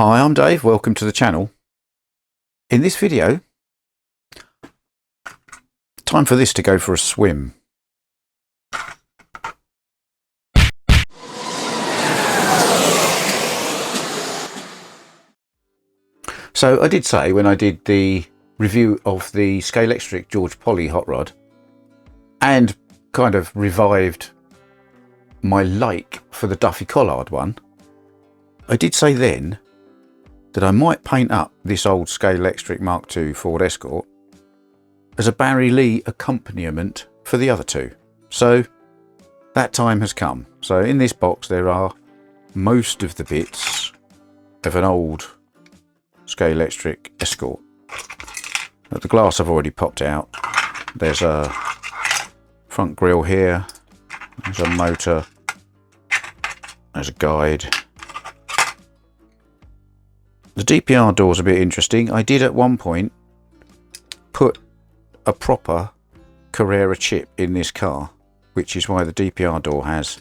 Hi, I'm Dave. Welcome to the channel. In this video, time for this to go for a swim. So I did say when I did the review of the Scalextric George Poly hot rod and kind of revived my like for the Duffy Collard one, I did say then that I might paint up this old Scalextric Mark II Ford Escort as a Barry Lee accompaniment for the other two. So that time has come. So in this box there are most of the bits of an old Scalextric Escort. The glass I've already popped out. There's a front grille here, there's a motor, there's a guide. The DPR door's a bit interesting. I did at one point put a proper Carrera chip in this car, which is why the DPR door has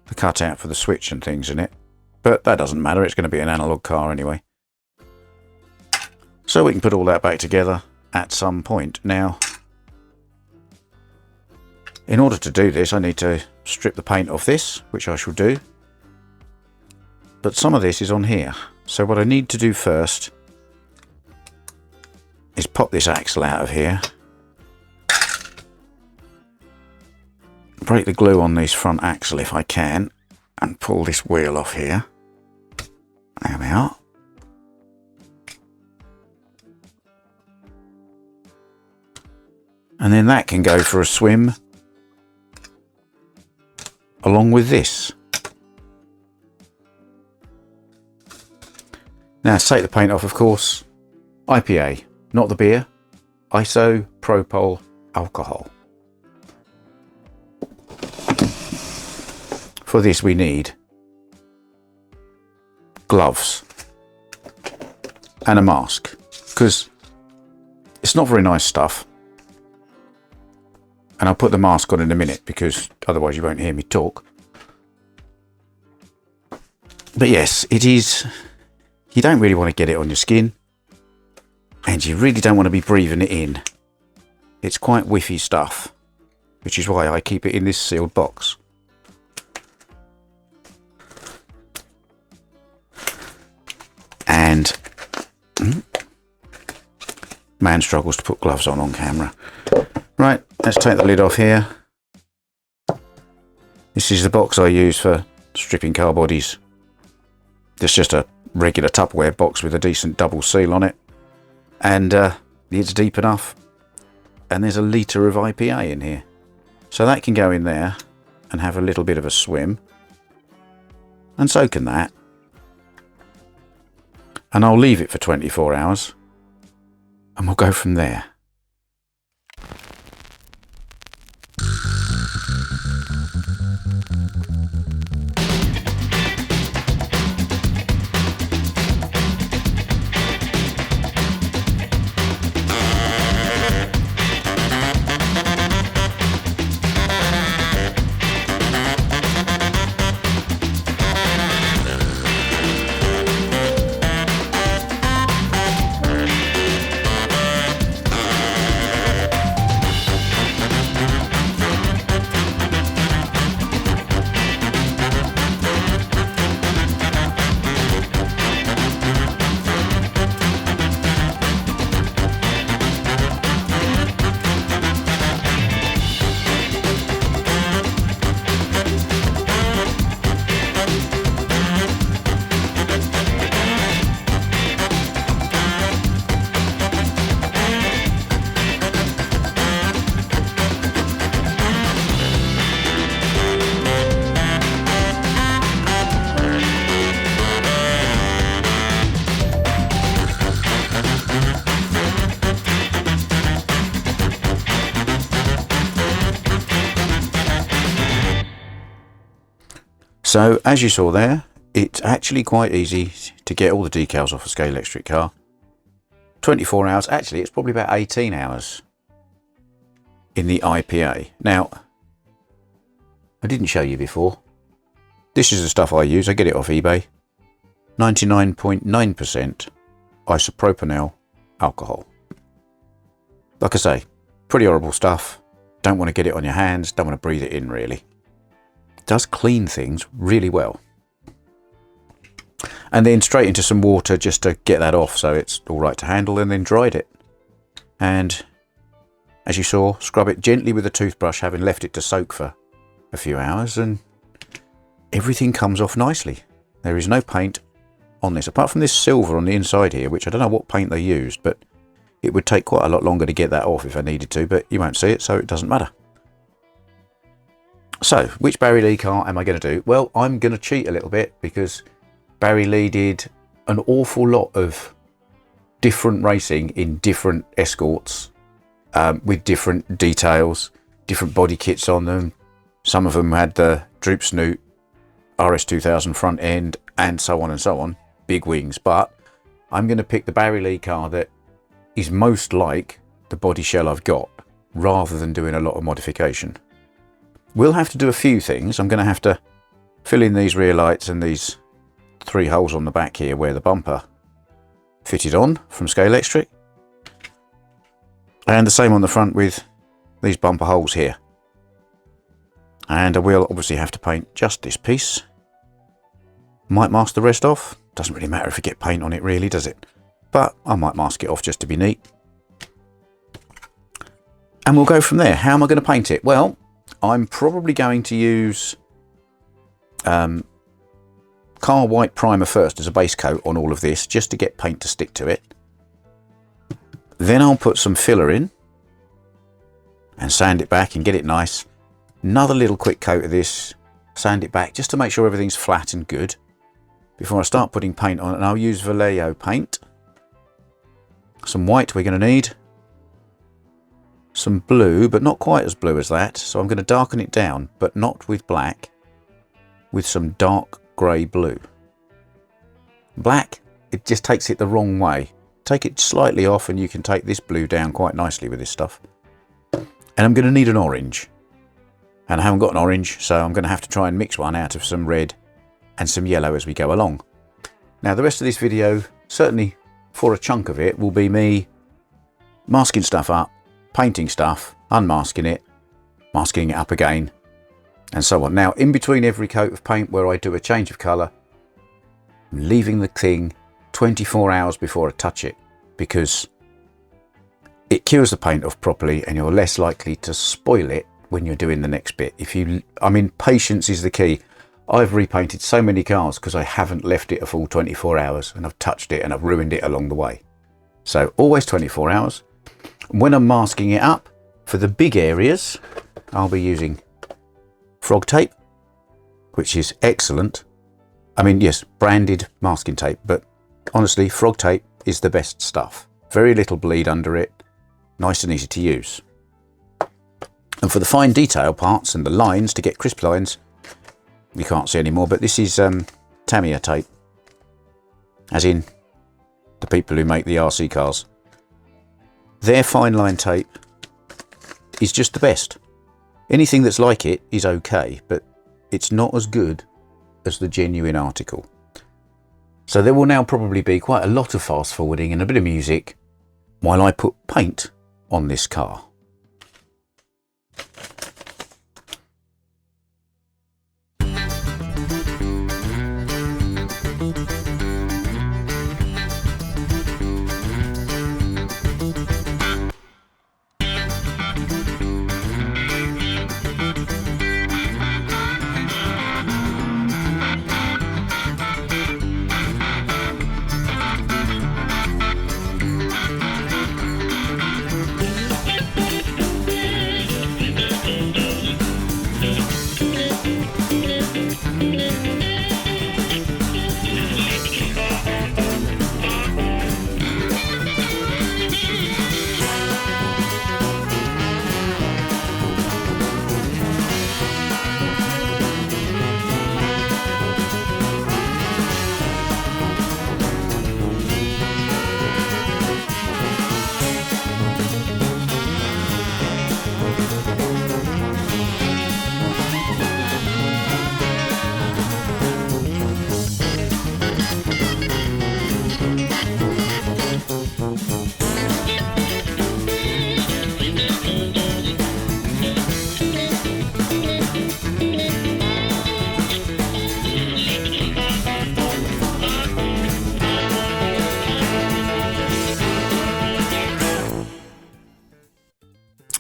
the cutout for the switch and things in it. But that doesn't matter, it's going to be an analogue car anyway. So we can put all that back together at some point. Now, in order to do this, I need to strip the paint off this, which I shall do. But some of this is on here. So what I need to do first is pop this axle out of here. Break the glue on this front axle if I can. And pull this wheel off here. There we are. And then that can go for a swim along with this. Now to take the paint off, of course, IPA, not the beer, isopropyl alcohol. For this we need gloves and a mask, because it's not very nice stuff. And I'll put the mask on in a minute because otherwise you won't hear me talk. But yes, it is. You don't really want to get it on your skin, and you really don't want to be breathing it in. It's quite whiffy stuff, which is why I keep it in this sealed box. And man struggles to put gloves on camera. Right, let's take the lid off here. This is the box I use for stripping car bodies. It's just a regular Tupperware box with a decent double seal on it. And it's deep enough. And there's a litre of IPA in here. So that can go in there and have a little bit of a swim. And so can that. And I'll leave it for 24 hours. And we'll go from there. So as you saw there, it's actually quite easy to get all the decals off a Scalextric car. 24 hours, actually it's probably about 18 hours in the IPA. Now, I didn't show you before. This is the stuff I use. I get it off eBay. 99.9% isopropanol alcohol. Like I say, pretty horrible stuff. Don't want to get it on your hands, don't want to breathe it in really. It does clean things really well. And then straight into some water just to get that off so it's all right to handle, and then dried it. And as you saw, scrub it gently with a toothbrush, having left it to soak for a few hours, and everything comes off nicely. There is no paint on this, apart from this silver on the inside here, which I don't know what paint they used, but it would take quite a lot longer to get that off if I needed to, but you won't see it, so it doesn't matter. So, which Barry Lee car am I going to do? Well, I'm going to cheat a little bit, because Barry Lee did an awful lot of different racing in different Escorts, with different details, different body kits on them. Some of them had the droop snoot, RS2000 front end, and so on and so on, big wings. But I'm going to pick the Barry Lee car that is most like the body shell I've got, rather than doing a lot of modification. We'll have to do a few things. I'm going to have to fill in these rear lights and these 3 holes on the back here where the bumper fitted on from Scalextric, and the same on the front with these bumper holes here. And I will obviously have to paint just this piece. Might mask the rest off. Doesn't really matter if I get paint on it really, does it? But I might mask it off just to be neat. And we'll go from there. How am I going to paint it? Well, I'm probably going to use car white primer first as a base coat on all of this, just to get paint to stick to it. Then I'll put some filler in and sand it back and get it nice. Another little quick coat of this, sand it back just to make sure everything's flat and good before I start putting paint on it. And I'll use Vallejo paint. Some white we're going to need. Some blue, but not quite as blue as that. So I'm going to darken it down, but not with black, with some dark grey blue. Black, it just takes it the wrong way. Take it slightly off and you can take this blue down quite nicely with this stuff. And I'm going to need an orange. And I haven't got an orange, so I'm going to have to try and mix one out of some red and some yellow as we go along. Now the rest of this video, certainly for a chunk of it, will be me masking stuff up, painting stuff, unmasking it, masking it up again, and so on. Now in between every coat of paint where I do a change of colour, I'm leaving the thing 24 hours before I touch it, because it cures the paint off properly and you're less likely to spoil it when you're doing the next bit. I mean, patience is the key. I've repainted so many cars because I haven't left it a full 24 hours and I've touched it and I've ruined it along the way. So always 24 hours. When I'm masking it up for the big areas, I'll be using frog tape, which is excellent. I mean, yes, branded masking tape, but honestly, frog tape is the best stuff. Very little bleed under it, nice and easy to use. And for the fine detail parts and the lines, to get crisp lines, you can't see anymore, but this is Tamiya tape, as in the people who make the RC cars. Their fine line tape is just the best. Anything that's like it is okay, but it's not as good as the genuine article. So there will now probably be quite a lot of fast forwarding and a bit of music while I put paint on this car.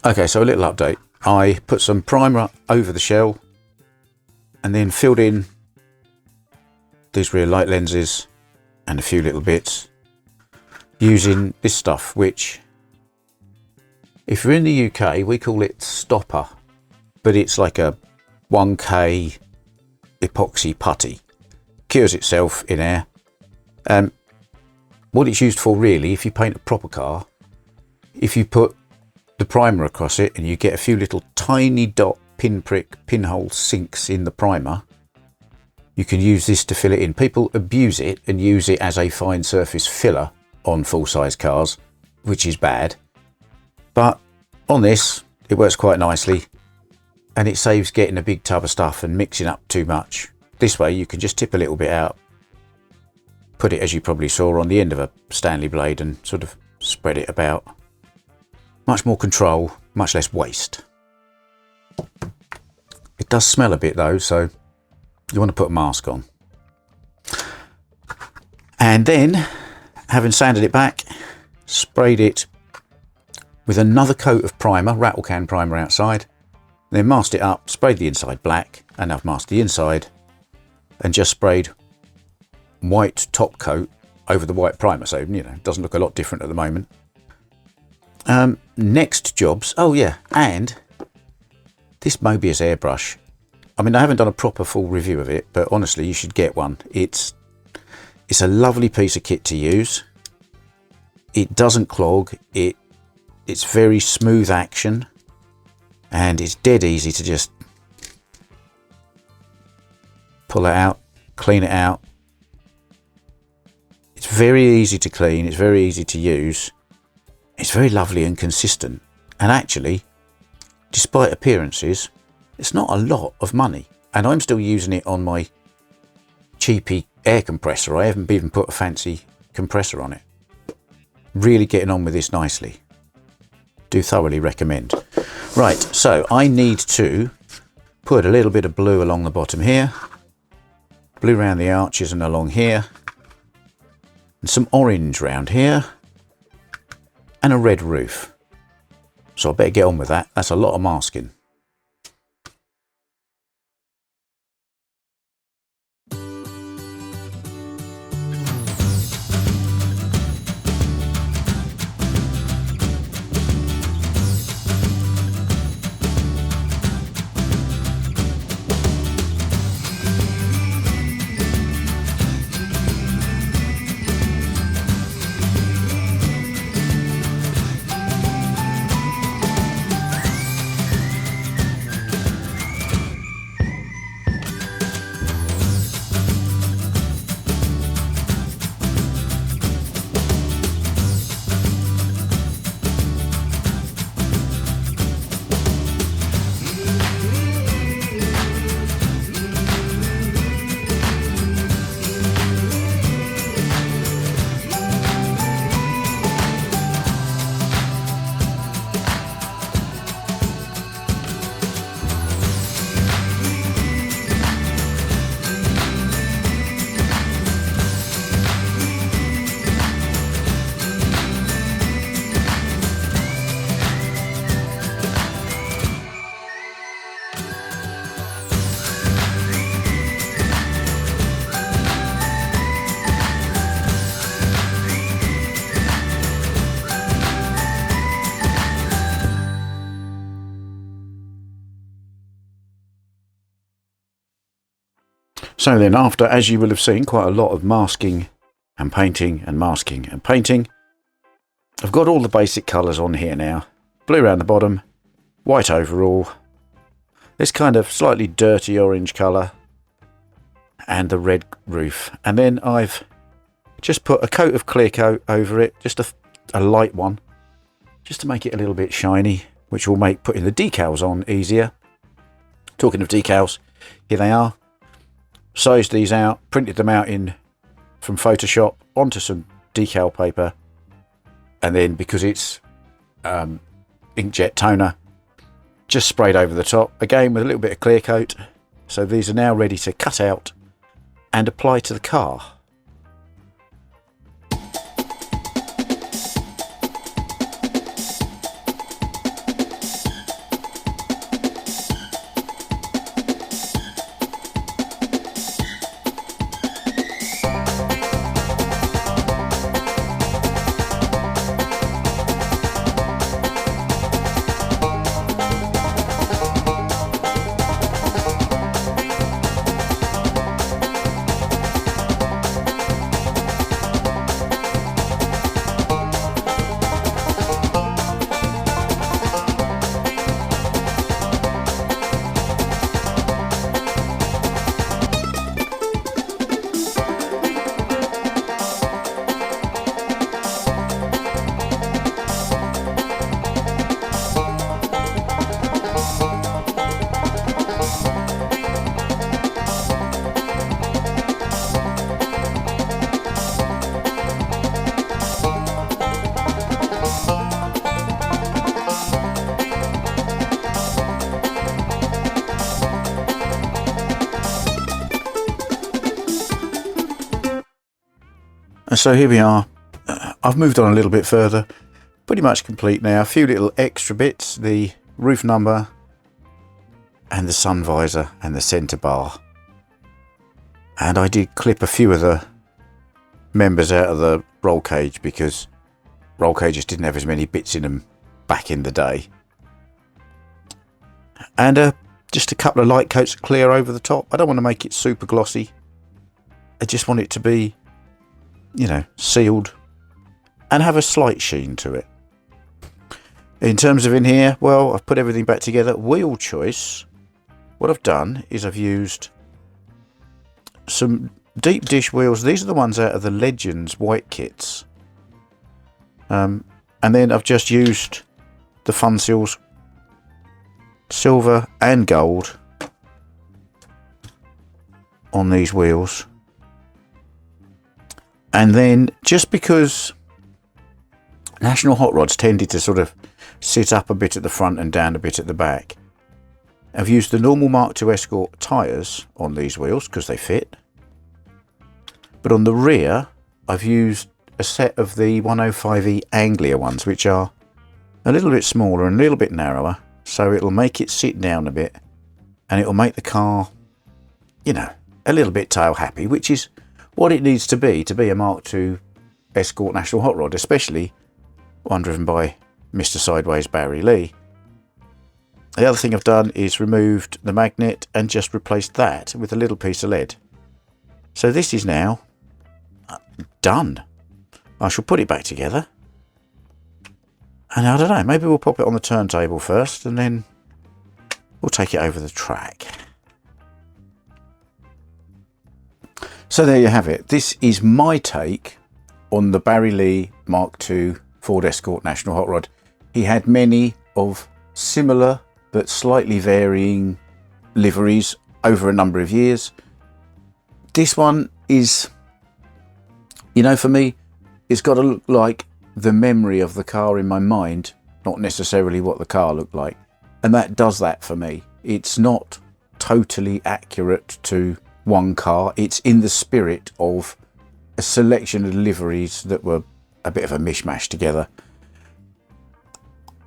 Okay, so a little update. I put some primer over the shell and then filled in these rear light lenses and a few little bits using this stuff, which if you're in the UK we call it stopper, but it's like a 1K epoxy putty. Cures itself in air. What it's used for really, if you paint a proper car, if you put the primer across it and you get a few little tiny dot pinprick pinhole sinks in the primer, you can use this to fill it in. People abuse it and use it as a fine surface filler on full-size cars, which is bad, but on this it works quite nicely and it saves getting a big tub of stuff and mixing up too much. This way you can just tip a little bit out, put it, as you probably saw, on the end of a Stanley blade and sort of spread it about. Much more control, much less waste. It does smell a bit though, so you want to put a mask on. And then, having sanded it back, sprayed it with another coat of primer, rattle can primer outside, then masked it up, sprayed the inside black, and I've masked the inside, and just sprayed white top coat over the white primer, so you know, it doesn't look a lot different at the moment. Next jobs, oh yeah, and this Mobius airbrush. I mean, I haven't done a proper full review of it, but honestly, you should get one. It's a lovely piece of kit to use. It doesn't clog. It's very smooth action, and it's dead easy to just pull it out, clean it out. It's very easy to clean. It's very easy to use. It's very lovely and consistent, and actually, despite appearances, it's not a lot of money, and I'm still using it on my cheapy air compressor. I haven't even put a fancy compressor on it. Really getting on with this nicely. Do thoroughly recommend. Right, so I need to put a little bit of blue along the bottom here, blue around the arches and along here, and some orange round here, and a red roof. So I better get on with that. That's a lot of masking. So then, after, as you will have seen, quite a lot of masking and painting and masking and painting, I've got all the basic colours on here now. Blue around the bottom, white overall, this kind of slightly dirty orange colour, and the red roof. And then I've just put a coat of clear coat over it, just a light one, just to make it a little bit shiny, which will make putting the decals on easier. Talking of decals, here they are. Sized these out, printed them out from Photoshop onto some decal paper, and then because it's inkjet toner, just sprayed over the top, again with a little bit of clear coat. So these are now ready to cut out and apply to the car. And so here we are. I've moved on a little bit further. Pretty much complete now. A few little extra bits. The roof number and the sun visor and the centre bar. And I did clip a few of the members out of the roll cage because roll cages didn't have as many bits in them back in the day. And just a couple of light coats of clear over the top. I don't want to make it super glossy. I just want it to be, you know, sealed and have a slight sheen to it. In terms of in here, well, I've put everything back together. Wheel choice. What I've done is I've used some deep dish wheels. These are the ones out of the Legends white kits. And then I've just used the Fun Seals silver and gold on these wheels. And then just because National Hot Rods tended to sort of sit up a bit at the front and down a bit at the back, I've used the normal MK2 Escort tyres on these wheels because they fit. But on the rear, I've used a set of the 105E Anglia ones, which are a little bit smaller and a little bit narrower. So it'll make it sit down a bit and it'll make the car, you know, a little bit tail happy, which is what it needs to be a MK2 Escort National Hot Rod, especially one driven by Mr. Sideways Barry Lee. The other thing I've done is removed the magnet and just replaced that with a little piece of lead. So this is now done. I shall put it back together. And I don't know, maybe we'll pop it on the turntable first and then we'll take it over the track. So there you have it. This is my take on the Barry Lee MK2 Ford Escort National Hot Rod. He had many of similar but slightly varying liveries over a number of years. This one is, you know, for me, it's got to look like the memory of the car in my mind, not necessarily what the car looked like. And that does that for me. It's not totally accurate to one car. It's in the spirit of a selection of liveries that were a bit of a mishmash together.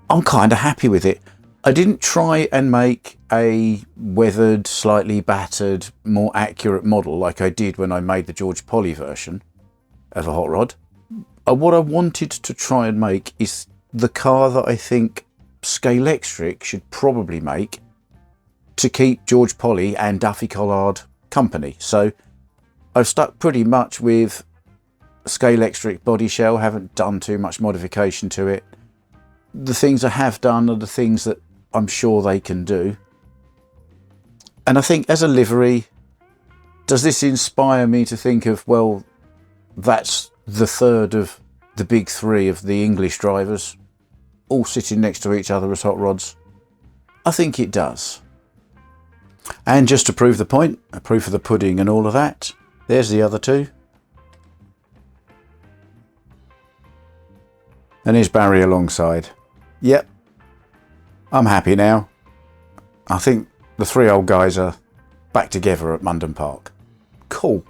I'm kind of happy with it. I didn't try and make a weathered, slightly battered, more accurate model like I did when I made the George Polly version of a hot rod. What I wanted to try and make is the car that I think Scalextric should probably make to keep George Polly and Duffy Collard company. So I've stuck pretty much with Scalextric body shell, haven't done too much modification to it. The things I have done are the things that I'm sure they can do. And I think as a livery, does this inspire me to think of, well, that's the third of the big three of the English drivers, all sitting next to each other as hot rods? I think it does. And just to prove the point, a proof of the pudding and all of that, there's the other two. And here's Barry alongside. Yep, I'm happy now. I think the three old guys are back together at Mundon Park. Cool.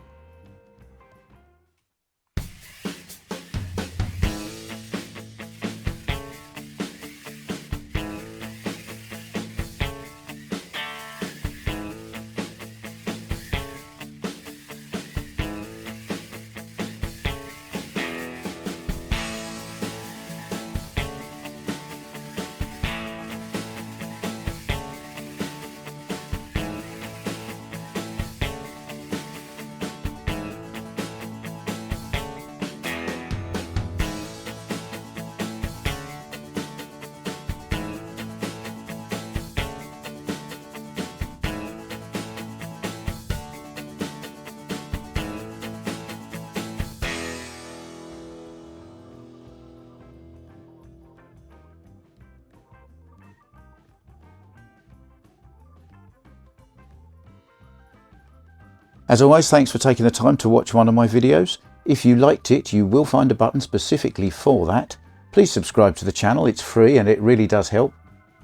As always, thanks for taking the time to watch one of my videos. If you liked it, you will find a button specifically for that. Please subscribe to the channel, it's free and it really does help.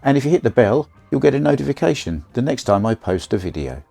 And if you hit the bell, you'll get a notification the next time I post a video.